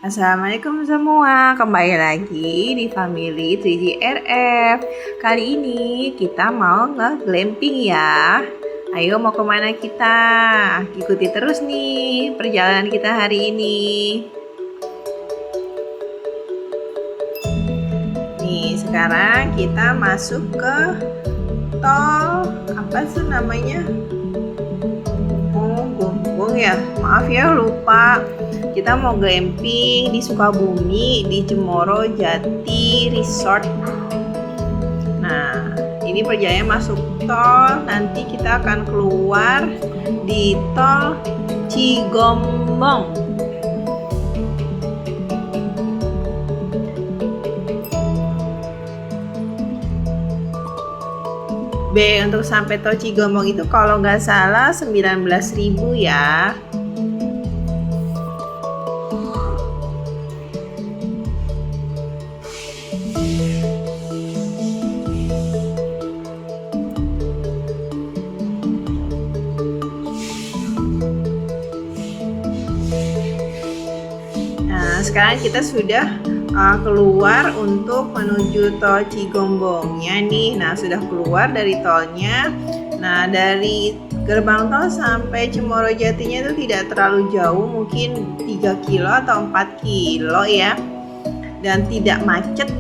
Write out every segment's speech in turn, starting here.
Assalamualaikum semua, kembali lagi di Family 3GRF. Kali ini kita mau nge-glamping ya. Ayo mau kemana kita? Ikuti terus nih perjalanan kita hari ini. Nih sekarang kita masuk ke tol, apa sih namanya? Gombong ya, maaf ya lupa. Kita mau glamping di Sukabumi, di Cemoro Jati Resort. Nah, ini perjalanan masuk tol. Nanti kita akan keluar di tol Cigombong. Untuk sampai tol Cigombong itu kalau nggak salah 19.000 ya. Sekarang kita sudah keluar untuk menuju tol Cigombongnya nih. Nah, sudah keluar dari tolnya. Nah, dari gerbang tol sampai Cemoro Jatinya itu tidak terlalu jauh, mungkin 3 kilo atau 4 kilo ya. Dan tidak macet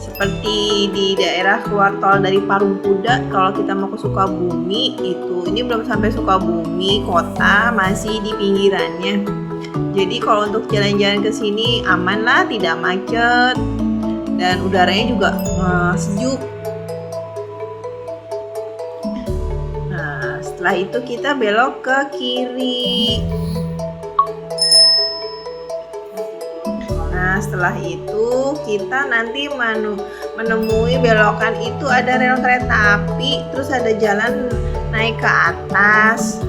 seperti di daerah keluar tol dari Parungkuda. Kalau kita mau ke Sukabumi itu, ini belum sampai Sukabumi kota, masih di pinggirannya. Jadi kalau untuk jalan-jalan ke sini aman lah, tidak macet dan udaranya juga sejuk. Nah, setelah itu kita belok ke kiri. Nah, setelah itu kita nanti menemui belokan itu ada rel kereta api, terus ada jalan naik ke atas.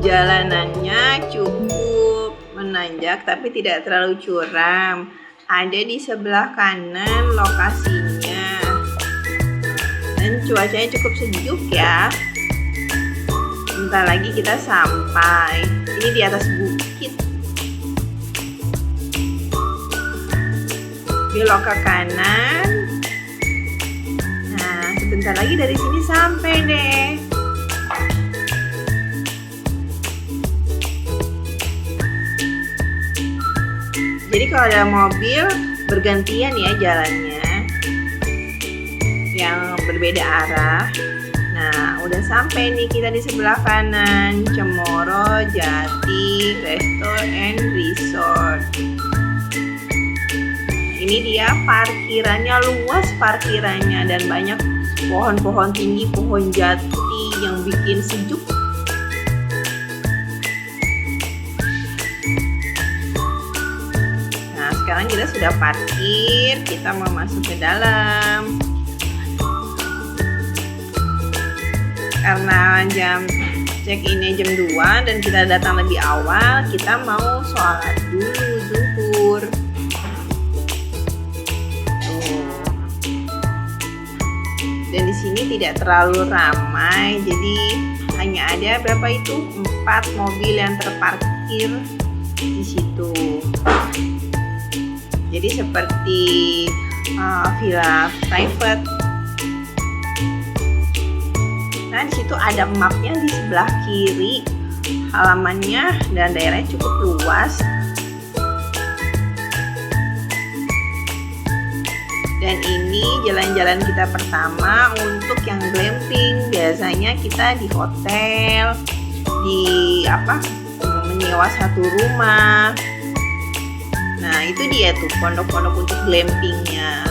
Jalanannya cukup menanjak tapi tidak terlalu curam. Ada di sebelah kanan lokasinya. Dan cuacanya cukup sejuk ya. Bentar lagi kita sampai. Ini di atas bukit. Belok ke kanan. Nah, sebentar lagi dari sini sampai deh. Jadi kalau ada mobil bergantian ya jalannya, yang berbeda arah. Nah, udah sampai nih kita di sebelah kanan, Cemoro Jati Resort. Ini dia parkirannya, luas parkirannya dan banyak pohon-pohon tinggi, pohon jati yang bikin sejuk. Sekarang kita sudah parkir, kita mau masuk ke dalam. Karena jam check-in-nya jam 2 dan kita datang lebih awal, kita mau sholat dulu zuhur. Dan di sini tidak terlalu ramai, jadi hanya ada berapa itu? 4 mobil yang terparkir di situ. Jadi seperti villa private. Nah, di situ ada mapnya di sebelah kiri halamannya dan daerahnya cukup luas. Dan ini jalan-jalan kita pertama untuk yang glamping. Biasanya kita di hotel, menyewa satu rumah. Nah, itu dia tuh pondok-pondok untuk glampingnya.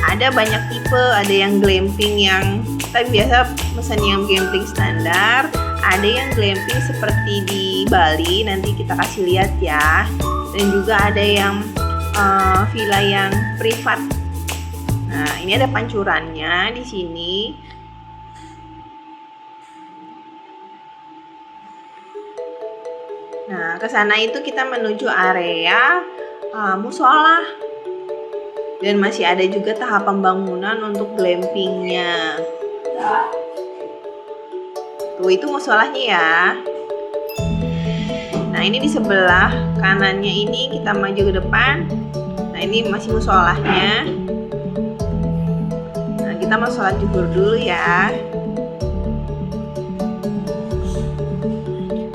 Ada banyak tipe, ada yang glamping yang kita biasa pesan yang glamping standar, ada yang glamping seperti di Bali, nanti kita kasih lihat ya. Dan juga ada yang villa yang privat. Nah, ini ada pancurannya di sini. Nah, ke sana itu kita menuju area musola. Dan masih ada juga tahap pembangunan untuk glampingnya. Tuh, itu musolahnya ya. Nah, ini di sebelah kanannya ini kita maju ke depan. Nah, ini masih musolahnya. Nah, kita mau sholat zuhur dulu ya.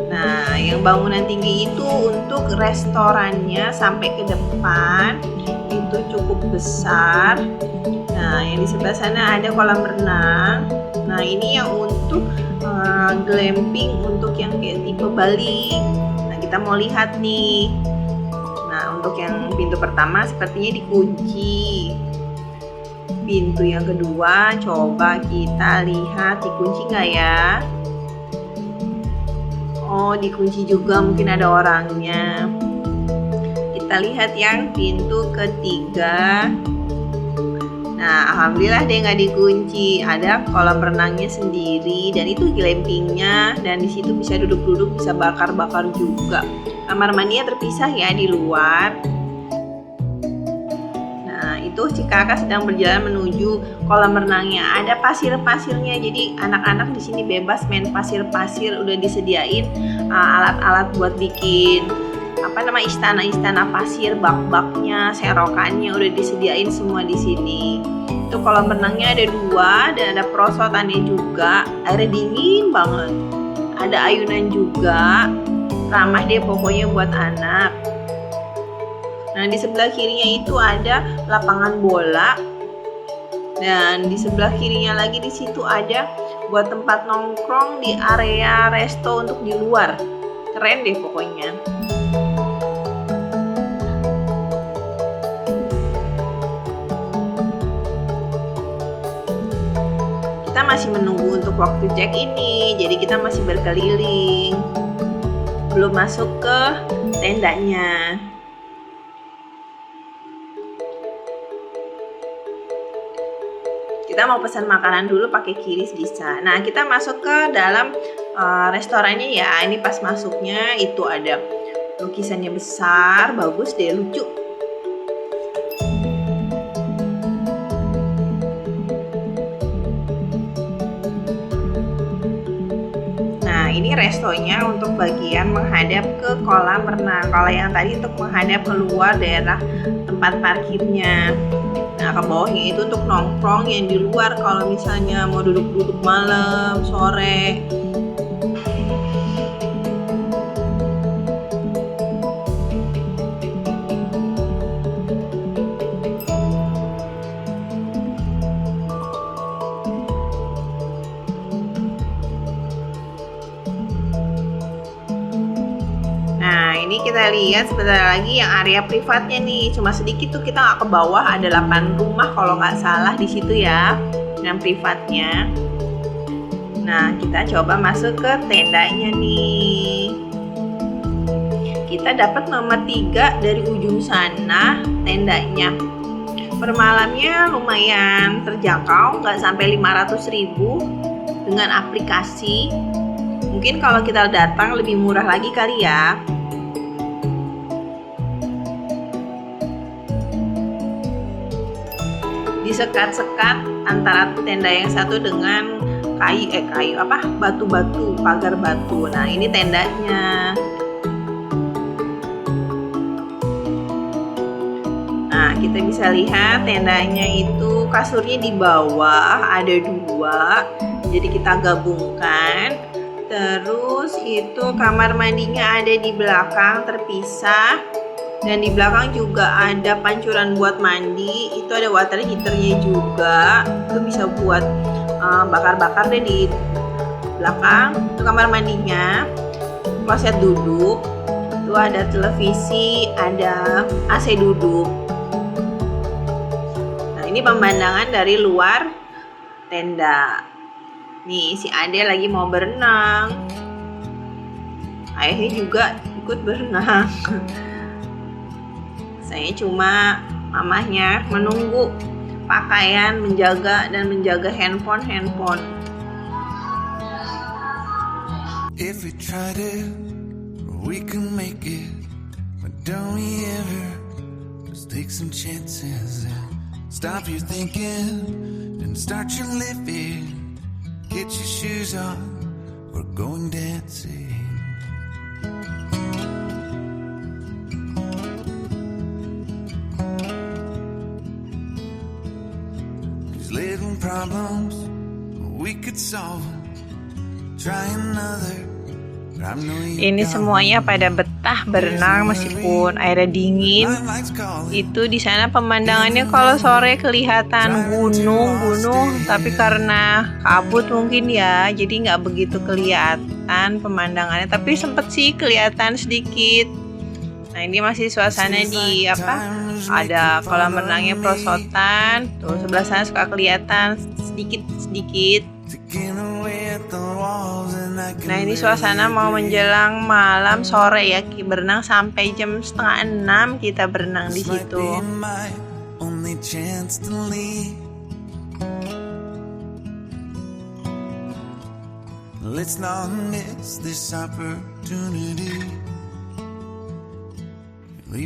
Nah, yang bangunan tinggi itu untuk restorannya sampai ke depan itu cukup besar. Nah, yang di sebelah sana ada kolam renang. Nah, ini yang untuk glamping, untuk yang kayak tipe Bali. Nah, kita mau lihat nih. Nah, untuk yang pintu pertama sepertinya dikunci. Pintu yang kedua coba kita lihat dikunci nggak ya? Oh, dikunci juga, mungkin ada orangnya. Kita lihat yang pintu ketiga. Nah, alhamdulillah dia nggak dikunci. Ada kolam renangnya sendiri dan itu glampingnya, dan di situ bisa duduk-duduk, bisa bakar-bakar juga. Kamar mandinya terpisah ya di luar. Nah, itu si kakak sedang berjalan menuju kolam renangnya. Ada pasir-pasirnya, jadi anak-anak di sini bebas main pasir-pasir. Udah disediain alat-alat buat bikin istana-istana pasir, bak-baknya, serokannya udah disediain semua di sini. Itu kolam renangnya ada 2 dan ada perosotannya juga. Airnya dingin banget. Ada ayunan juga. Ramah deh pokoknya buat anak. Nah, di sebelah kirinya itu ada lapangan bola. Dan di sebelah kirinya lagi di situ ada buat tempat nongkrong di area resto untuk di luar. Keren deh pokoknya. Kita masih menunggu untuk waktu check ini, jadi kita masih berkeliling, belum masuk ke tendanya. Kita mau pesan makanan dulu pakai QRIS bisa. Nah, kita masuk ke dalam restorannya ya. Ini pas masuknya itu ada lukisannya besar, bagus deh, lucu. Ini restonya untuk bagian menghadap ke kolam renang. Kalau yang tadi untuk menghadap keluar daerah tempat parkirnya. Nah, ke bawahnya itu untuk nongkrong yang di luar kalau misalnya mau duduk-duduk malam, sore. Nah, ini kita lihat sebentar lagi yang area privatnya nih. Cuma sedikit tuh, kita nggak ke bawah. Ada 8 rumah kalau nggak salah di situ ya, yang privatnya. Nah, kita coba masuk ke tendanya nih. Kita dapat nomor 3 dari ujung sana tendanya. Per malamnya lumayan terjangkau, nggak sampai 500.000 dengan aplikasi. Mungkin kalau kita datang lebih murah lagi kali ya. Disekat-sekat antara tenda yang satu dengan batu-batu, pagar batu. Nah, ini tendanya. Nah, kita bisa lihat tendanya itu kasurnya di bawah ada 2, jadi kita gabungkan. Terus itu kamar mandinya ada di belakang terpisah, dan di belakang juga ada pancuran buat mandi. Itu ada water heaternya juga, itu bisa buat bakar-bakar deh di belakang. Itu kamar mandinya, kloset duduk, itu ada televisi, ada AC duduk. Nah, ini pemandangan dari luar tenda. Nih, si Ade lagi mau berenang. Ayahnya juga ikut berenang. Saya cuma mamahnya menunggu pakaian, menjaga handphone. If we tried it, we can make it. But don't we ever just take some chances and stop your thinking and start your living. Get your shoes on, we're going dancing. 'Cause little problems, we could solve them. Try another. But I know you Ini got semuanya pada betah berenang meskipun airnya dingin. my lights calling. Itu di sana pemandangannya kalau sore kelihatan gunung-gunung, tapi karena kabut mungkin ya, jadi nggak begitu kelihatan pemandangannya. Tapi sempet sih kelihatan sedikit. Nah ini masih suasana di ada kolam renangnya perosotan. Tuh sebelah sana suka kelihatan sedikit-sedikit. Ticking away at the walls and I can Nah ini suasana mau menjelang malam sore ya, berenang sampai jam 5:30 kita berenang di This might situ. be my only chance to leave. Let's not miss this opportunity.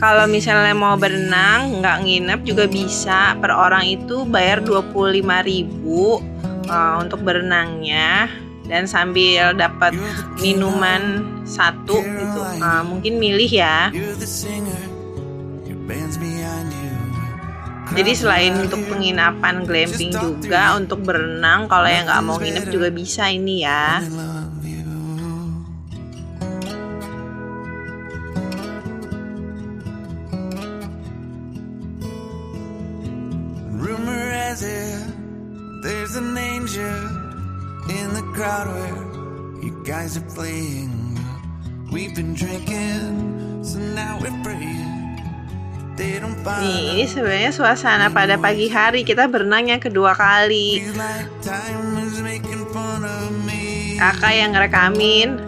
Kalau misalnya mau berenang nggak nginep juga bisa, per orang itu bayar 25.000 untuk berenangnya, dan sambil dapat minuman satu gitu. Mungkin milih ya. You're the singer, your band's behind you. Jadi selain untuk penginapan glamping juga untuk berenang, kalau yang nggak mau nginep juga bisa ini ya. I love you. Rumor has it there's an angel in the crowd where you guys are playing. We've been drinking, so now we're praying. They don't Nih, find ini sebenarnya suasana pada pagi hari, kita berenang yang kedua kali. Feels like time is making fun of me. Kakak yang ngerekamin.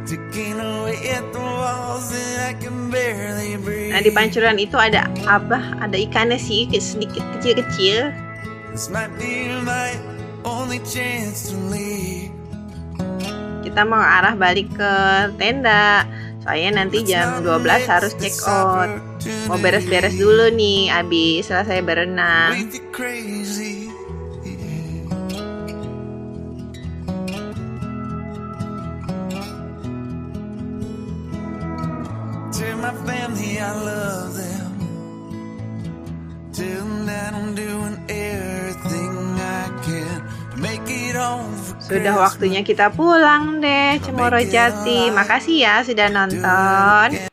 Ticking away at the walls and I can barely breathe. Nah di pancuran itu ada apa? Ada ikannya sih, sedikit kecil-kecil. This might be my only chance to leave. Kita mau arah balik ke tenda. Soalnya nanti jam 12 harus check out. Mau beres-beres dulu nih abis selesai berenang. With you crazy. Tell my family I love them. Tell them that I'm doing everything I can to make it home for Sudah waktunya kita pulang deh, Cemoro Jati. Makasih ya sudah nonton.